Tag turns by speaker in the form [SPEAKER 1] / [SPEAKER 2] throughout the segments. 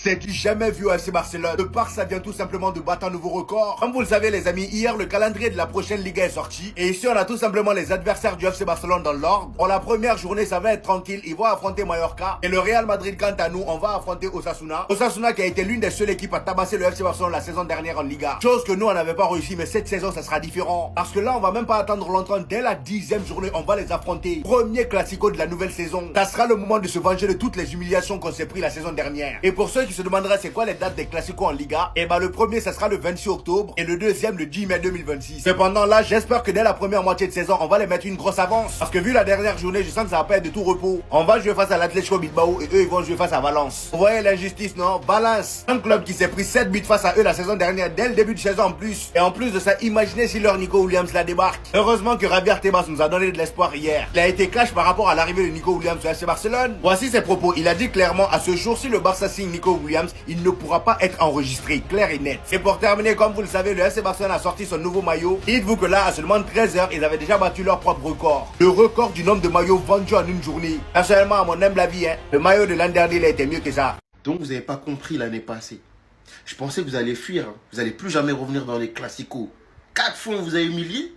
[SPEAKER 1] C'est du jamais vu au FC Barcelone. Le Barça vient tout simplement de battre un nouveau record. Comme vous le savez les amis, hier le calendrier de la prochaine Liga est sorti. Et ici on a tout simplement les adversaires du FC Barcelone dans l'ordre. Pour la première journée ça va être tranquille. Ils vont affronter Mallorca. Et le Real Madrid quant à nous, on va affronter Osasuna. Osasuna qui a été l'une des seules équipes à tabasser le FC Barcelone la saison dernière en Liga. Chose que nous on n'avait pas réussi, mais cette saison ça sera différent. Parce que là on va même pas attendre longtemps. Dès la 10e journée on va les affronter. Premier classico de la nouvelle saison. Ça sera le moment de se venger de toutes les humiliations qu'on s'est pris la saison dernière. Et pour ceux qui se demanderaient c'est quoi les dates des classicos en Liga, et bah le premier ça sera le 26 octobre et le deuxième le 10 mai 2026. Cependant là j'espère que dès la première moitié de saison on va les mettre une grosse avance. Parce que vu la dernière journée je sens que ça va pas être de tout repos. On va jouer face à l'Atlético Bilbao et eux ils vont jouer face à Valence. Vous voyez l'injustice non? Valence, un club qui s'est pris 7 buts face à eux la saison dernière dès le début de saison en plus. Et en plus de ça imaginez si leur Nico Williams la débarque. Heureusement que Javier Tebas nous a donné de l'espoir hier. Il a été cash par rapport à l'arrivée de Nico Williams au FC Barcelone. Voici ses propos. Il a dit clairement à ce jour si le Barça signe Nico Williams, il ne pourra pas être enregistré, clair et net. Et pour terminer, comme vous le savez, le FC Barcelone a sorti son nouveau maillot. Dites-vous que là, à seulement 13 heures, ils avaient déjà battu leur propre record. Le record du nombre de maillots vendus en une journée. Personnellement, à mon humble avis, le maillot de l'an dernier, il a été mieux que ça.
[SPEAKER 2] Donc vous n'avez pas compris l'année passée. Je pensais que vous allez fuir. Vous n'allez plus jamais revenir dans les classicos. 4 fois on vous a humilié.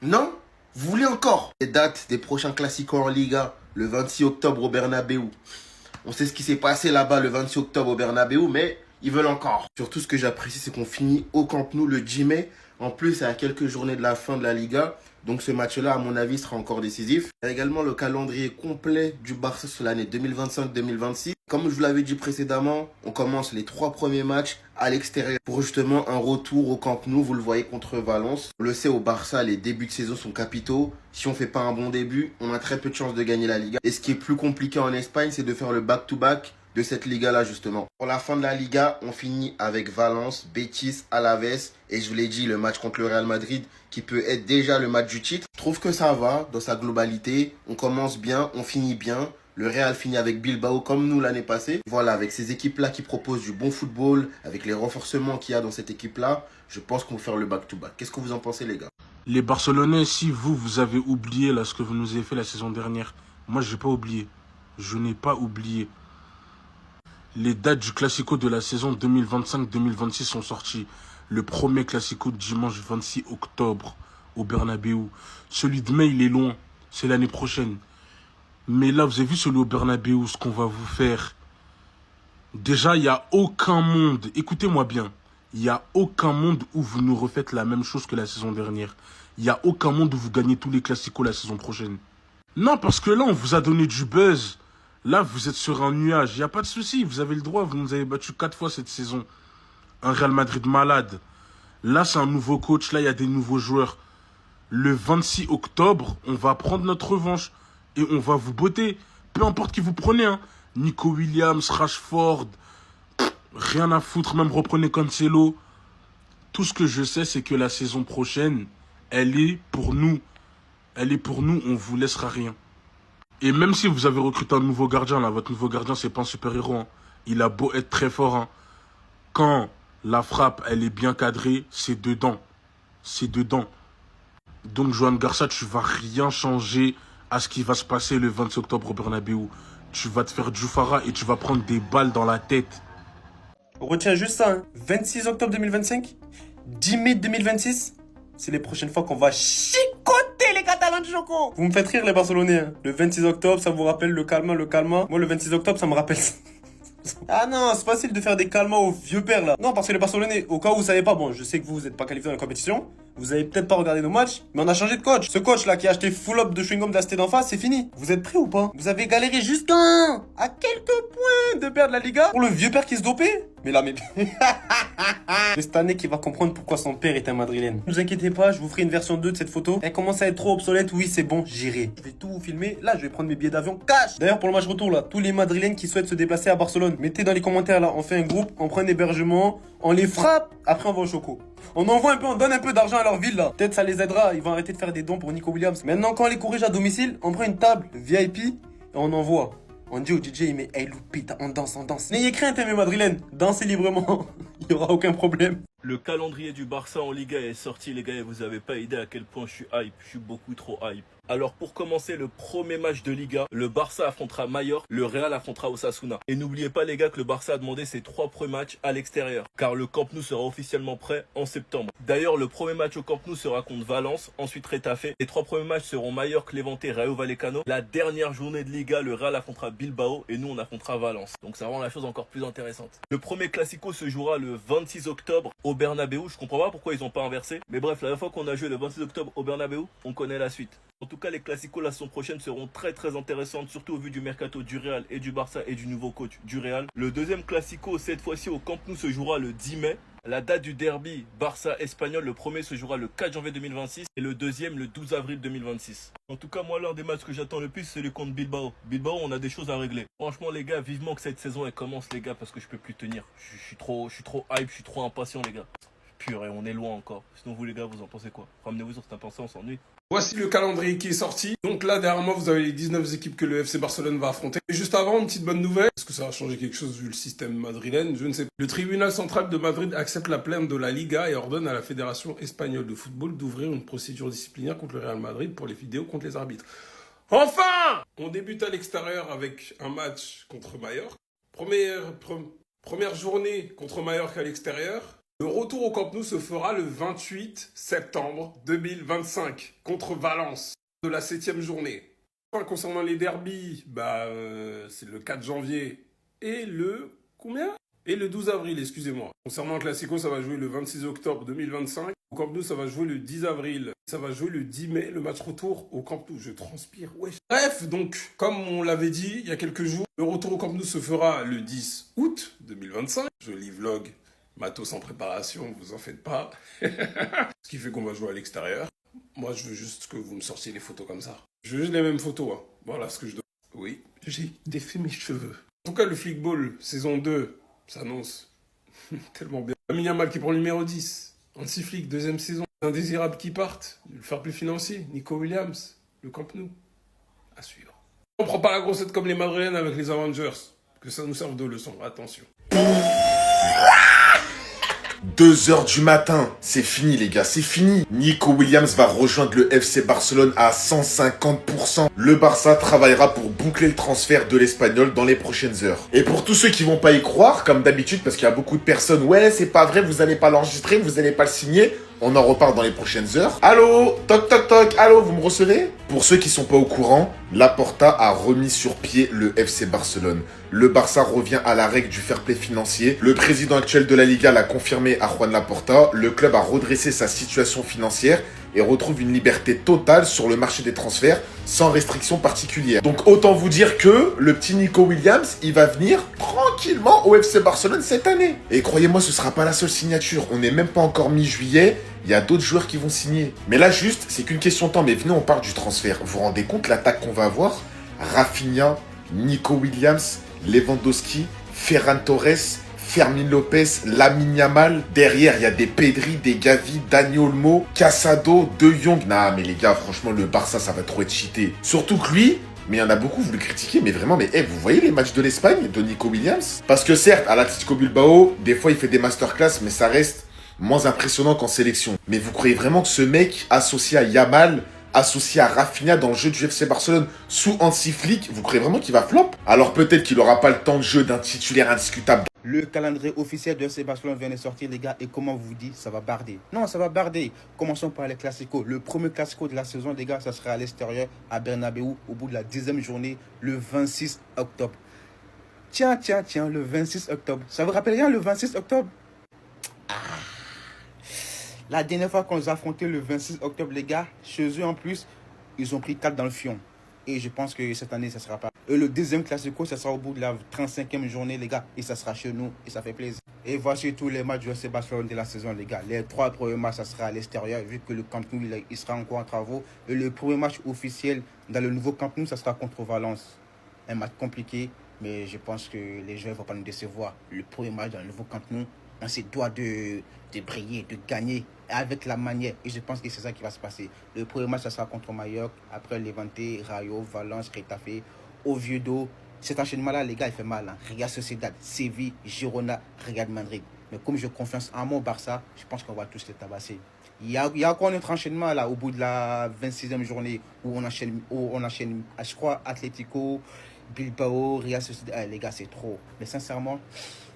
[SPEAKER 2] Non? Vous voulez encore? Les dates des prochains classicos en Liga, le 26 octobre au Bernabéu. On sait ce qui s'est passé là-bas le 26 octobre au Bernabéu, mais ils veulent encore. Surtout ce que j'apprécie, c'est qu'on finit au Camp Nou le 10 mai. En plus, c'est à quelques journées de la fin de la Liga. Donc ce match-là, à mon avis, sera encore décisif. Il y a également le calendrier complet du Barça sur l'année 2025-2026. Comme je vous l'avais dit précédemment, on commence les 3 premiers matchs à l'extérieur pour justement un retour au Camp Nou. Vous le voyez contre Valence. On le sait, au Barça, les débuts de saison sont capitaux. Si on fait pas un bon début, on a très peu de chances de gagner la Liga. Et ce qui est plus compliqué en Espagne, c'est de faire le back-to-back de cette Liga-là, justement. Pour la fin de la Liga, on finit avec Valence, Betis, Alaves. Et je vous l'ai dit, le match contre le Real Madrid, qui peut être déjà le match du titre. Je trouve que ça va dans sa globalité. On commence bien, on finit bien. Le Real finit avec Bilbao comme nous l'année passée. Voilà, avec ces équipes-là qui proposent du bon football, avec les renforcements qu'il y a dans cette équipe-là, je pense qu'on va faire le back-to-back. Qu'est-ce que vous en pensez, les gars?
[SPEAKER 3] Les Barcelonais, si vous avez oublié là, ce que vous nous avez fait la saison dernière, moi, je n'ai pas oublié. Je n'ai pas oublié. Les dates du Classico de la saison 2025-2026 sont sorties. Le premier Classico dimanche 26 octobre au Bernabéu. Celui de mai, il est loin. C'est l'année prochaine. Mais là, vous avez vu celui au Bernabéu, ce qu'on va vous faire. Déjà, il n'y a aucun monde. Écoutez-moi bien. Il n'y a aucun monde où vous nous refaites la même chose que la saison dernière. Il n'y a aucun monde où vous gagnez tous les Classicos la saison prochaine. Non, parce que là, on vous a donné du buzz. Là, vous êtes sur un nuage. Il n'y a pas de souci. Vous avez le droit. Vous nous avez battu 4 fois cette saison. Un Real Madrid malade. Là, c'est un nouveau coach. Là, il y a des nouveaux joueurs. Le 26 octobre, on va prendre notre revanche. Et on va vous botter. Peu importe qui vous prenez. Hein. Nico Williams, Rashford. Rien à foutre. Même reprenez Cancelo. Tout ce que je sais, c'est que la saison prochaine, elle est pour nous. Elle est pour nous. On vous laissera rien. Et même si vous avez recruté un nouveau gardien, là, votre nouveau gardien, c'est pas un super-héros. Hein. Il a beau être très fort. Hein. Quand la frappe, elle est bien cadrée, c'est dedans. C'est dedans. Donc, Joan Garcia, tu vas rien changer à ce qui va se passer le 26 octobre au Bernabéu. Tu vas te faire Djoufara et tu vas prendre des balles dans la tête.
[SPEAKER 4] Retiens juste ça, hein. 26 octobre 2025, 10 mai 2026, c'est les prochaines fois qu'on va chicoter les Catalans de Choco. Vous me faites rire les Barcelonais. Hein. Le 26 octobre, ça vous rappelle le calma, le calma. Moi, le 26 octobre, ça me rappelle... Ah non, c'est facile de faire des calmas aux vieux pères là. Non, parce que les Barcelonais, au cas où vous savez pas, bon, je sais que vous n'êtes pas qualifié dans la compétition. Vous avez peut-être pas regardé nos matchs, mais on a changé de coach. Ce coach là qui a acheté full up de chewing-gum de la cité d'en face, c'est fini. Vous êtes prêts ou pas? Vous avez galéré juste à quelques points de perdre la Liga pour le vieux père qui se dopait. Mais là, mais... C'est cette année qui va comprendre pourquoi son père est un madrilène. Ne vous inquiétez pas, je vous ferai une version 2 de cette photo. Elle commence à être trop obsolète, oui c'est bon, j'irai. Je vais tout vous filmer, là je vais prendre mes billets d'avion cash. D'ailleurs pour le match retour là, tous les madrilènes qui souhaitent se déplacer à Barcelone, mettez dans les commentaires là, on fait un groupe, on prend un hébergement, on les frappe, après on va au Choco. On envoie un peu, on donne un peu d'argent à leur ville là. Peut-être ça les aidera, ils vont arrêter de faire des dons pour Nico Williams. Maintenant quand on les corrige à domicile, on prend une table VIP et on envoie. On dit au DJ, il met hey Lupita, on danse, on danse. N'ayez crainte, mes madrilènes, dansez librement, il n'y aura aucun problème.
[SPEAKER 5] Le calendrier du Barça en Liga est sorti, les gars, et vous avez pas idée à quel point je suis hype. Je suis beaucoup trop hype. Alors pour commencer le premier match de Liga, le Barça affrontera Mallorca, le Real affrontera Osasuna. Et n'oubliez pas les gars que le Barça a demandé ses 3 premiers matchs à l'extérieur, car le Camp Nou sera officiellement prêt en septembre. D'ailleurs le premier match au Camp Nou sera contre Valence, ensuite Retafe. Les 3 premiers matchs seront Mallorca, Levante, Rayo Vallecano. La dernière journée de Liga, le Real affrontera Bilbao et nous on affrontera Valence. Donc ça rend la chose encore plus intéressante. Le premier Classico se jouera le 26 octobre au Bernabeu. Je comprends pas pourquoi ils n'ont pas inversé. Mais bref, la dernière fois qu'on a joué le 26 octobre au Bernabeu, on connaît la suite. En tout cas, les Classicos la saison prochaine seront très intéressantes, surtout au vu du mercato du Real et du Barça et du nouveau coach du Real. Le deuxième Classico, cette fois-ci au Camp Nou, se jouera le 10 mai. La date du derby Barça-Espagnol, le premier se jouera le 4 janvier 2026 et le deuxième le 12 avril 2026. En tout cas, moi, l'un des matchs que j'attends le plus, c'est le contre Bilbao. Bilbao, on a des choses à régler. Franchement, les gars, vivement que cette saison elle commence, les gars, parce que je peux plus tenir. Je suis trop hype, je suis trop impatient, les gars. Purée, on est loin encore. Sinon, vous, les gars, vous en pensez quoi? Ramenez-vous sur cette impatience, on s'ennuie.
[SPEAKER 6] Voici le calendrier qui est sorti. Donc là, derrière moi, vous avez les 19 équipes que le FC Barcelone va affronter. Et juste avant, une petite bonne nouvelle. Est-ce que ça va changer quelque chose vu le système madrilène? Je ne sais pas. Le tribunal central de Madrid accepte la plainte de la Liga et ordonne à la Fédération espagnole de football d'ouvrir une procédure disciplinaire contre le Real Madrid pour les vidéos contre les arbitres. Enfin! On débute à l'extérieur avec un match contre Mallorca. Première journée contre Mallorca à l'extérieur. Le retour au Camp Nou se fera le 28 septembre 2025 contre Valence de la 7e journée. Enfin, concernant les derbies, c'est le 4 janvier et le combien? Et le 12 avril, excusez-moi. Concernant le Classico, ça va jouer le 26 octobre 2025. Au Camp Nou, ça va jouer le 10 avril. Ça va jouer le 10 mai, le match retour au Camp Nou. Je transpire, wesh. Bref, donc, comme on l'avait dit il y a quelques jours, le retour au Camp Nou se fera le 10 août 2025. Joli vlog. Matos en préparation, vous en faites pas. Ce qui fait qu'on va jouer à l'extérieur. Moi, je veux juste que vous me sortiez les photos comme ça. Je veux juste les mêmes photos. Hein. Voilà ce que je dois. Oui, j'ai défait mes cheveux. En tout cas, le Flickball, saison 2, s'annonce tellement bien. Lamine Yamal qui prend le numéro 10. Hansi Flick, deuxième saison. Indésirables qui partent. Le fair play financier. Nico Williams. Le Camp Nou. À suivre. On prend pas la grossette comme les Madrilènes avec les Avengers. Que ça nous serve de leçon. Attention.
[SPEAKER 2] 2h du matin, c'est fini les gars, c'est fini. Nico Williams va rejoindre le FC Barcelone à 150%. Le Barça travaillera pour boucler le transfert de l'Espagnol dans les prochaines heures. Et pour tous ceux qui vont pas y croire, comme d'habitude, parce qu'il y a beaucoup de personnes, ouais c'est pas vrai, vous allez pas l'enregistrer, vous allez pas le signer. On en reparle dans les prochaines heures. Allô, toc toc toc, allô, vous me recevez? Pour ceux qui sont pas au courant, Laporta a remis sur pied le FC Barcelone. Le Barça revient à la règle du fair play financier. Le président actuel de la Liga l'a confirmé à Juan Laporta. Le club a redressé sa situation financière et retrouve une liberté totale sur le marché des transferts sans restriction particulière. Donc autant vous dire que le petit Nico Williams, il va venir tranquillement au FC Barcelone cette année. Et croyez-moi, ce sera pas la seule signature. On n'est même pas encore mi-juillet. Il y a d'autres joueurs qui vont signer. Mais là, juste, c'est qu'une question de temps. Mais venez, on parle du transfert. Vous vous rendez compte l'attaque qu'on va avoir? Rafinha, Nico Williams, Lewandowski, Ferran Torres, Fermin Lopez, Lamine Yamal. Derrière, il y a des Pedri, des Gavi, Dani Olmo, Casado, De Jong. Nah, mais les gars, franchement, le Barça, ça va trop être cheaté. Surtout que lui, mais il y en a beaucoup, vous le critiquez, mais vraiment, vous voyez les matchs de l'Espagne, de Nico Williams? Parce que certes, à l'Atlético Bilbao, des fois, il fait des masterclass, mais ça reste moins impressionnant qu'en sélection. Mais vous croyez vraiment que ce mec, associé à Yamal, associé à Rafinha dans le jeu du FC Barcelone sous Hansi Flick, vous croyez vraiment qu'il va flop? Alors peut-être qu'il n'aura pas le temps de jeu d'un titulaire indiscutable.
[SPEAKER 7] Le calendrier officiel de FC Barcelone vient de sortir, les gars, et comment vous dites, ça va barder. Non, ça va barder. Commençons par les classicos. Le premier classico de la saison, les gars, ça sera à l'extérieur, à Bernabeu, au bout de la 10e journée, le 26 octobre. Tiens, le 26 octobre. Ça vous rappelle rien, le 26 octobre? La dernière fois qu'on les a affrontés le 26 octobre, les gars, chez eux en plus, ils ont pris 4 dans le fion. Et je pense que cette année, ça ne sera pas. Et le deuxième classico, ça sera au bout de la 35e journée, les gars. Et ça sera chez nous. Et ça fait plaisir. Et voici tous les matchs du FC Barcelone de la saison, les gars. Les 3 premiers matchs, ça sera à l'extérieur, vu que le Camp Nou, il sera encore en travaux. Et le premier match officiel dans le nouveau Camp Nou, ça sera contre Valence. Un match compliqué, mais je pense que les joueurs ne vont pas nous décevoir. Le premier match dans le nouveau Camp Nou, on se doit de briller, de gagner avec la manière. Et je pense que c'est ça qui va se passer. Le premier match, ça sera contre Mallorca. Après, Levante, Rayo, Valence, Retafe, Oviedo. Cet enchaînement-là, les gars, il fait mal. Hein. Real Sociedad, Séville, Girona, Real Madrid. Mais comme j'ai confiance en mon Barça, je pense qu'on va tous les tabasser. Il y a encore notre enchaînement là, au bout de la 26e journée, où on enchaîne, je crois, Atlético, Bilbao, Real Sociedad. Les gars, c'est trop. Mais sincèrement,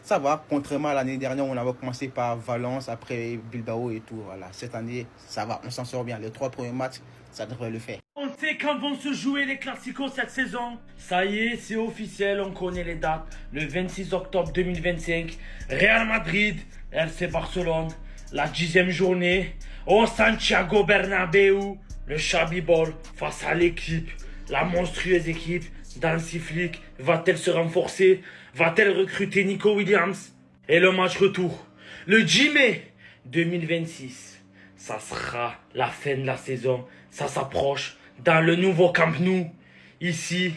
[SPEAKER 7] ça va. Contrairement à l'année dernière, on avait commencé par Valence, après Bilbao et tout. Voilà, cette année, ça va. On s'en sort bien. Les 3 premiers matchs, ça devrait le faire.
[SPEAKER 8] On sait quand vont se jouer les classicos cette saison. Ça y est, c'est officiel, on connaît les dates. Le 26 octobre 2025, Real Madrid, FC Barcelone. La 10e journée, au Santiago Bernabéu. Le Xabi Ball face à l'équipe, la monstrueuse équipe d'Hansi Flick. Va-t-elle se renforcer? Va-t-elle recruter Nico Williams? Et le match retour, le 10 mai 2026. Ça sera la fin de la saison. Ça s'approche dans le nouveau Camp Nou. Ici,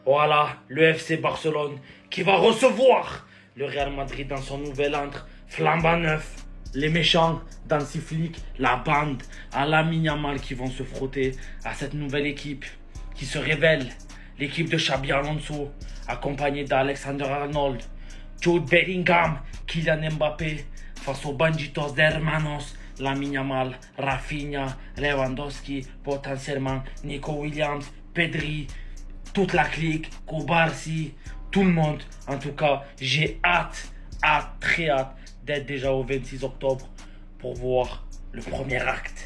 [SPEAKER 8] voilà, le FC Barcelone qui va recevoir le Real Madrid dans son nouvel antre flambant neuf. Les méchants d'Hansi Flick, la bande à Lamine Yamal qui vont se frotter à cette nouvelle équipe qui se révèle. L'équipe de Xabi Alonso, accompagnée d'Alexander Arnold, Jude Bellingham, Kylian Mbappé, face aux banditos de hermanos, Lamine Yamal, Rafinha, Lewandowski, potentiellement Nico Williams, Pedri, toute la clique, Koubarsi, tout le monde. En tout cas, j'ai très hâte d'être déjà au 26 octobre pour voir le premier acte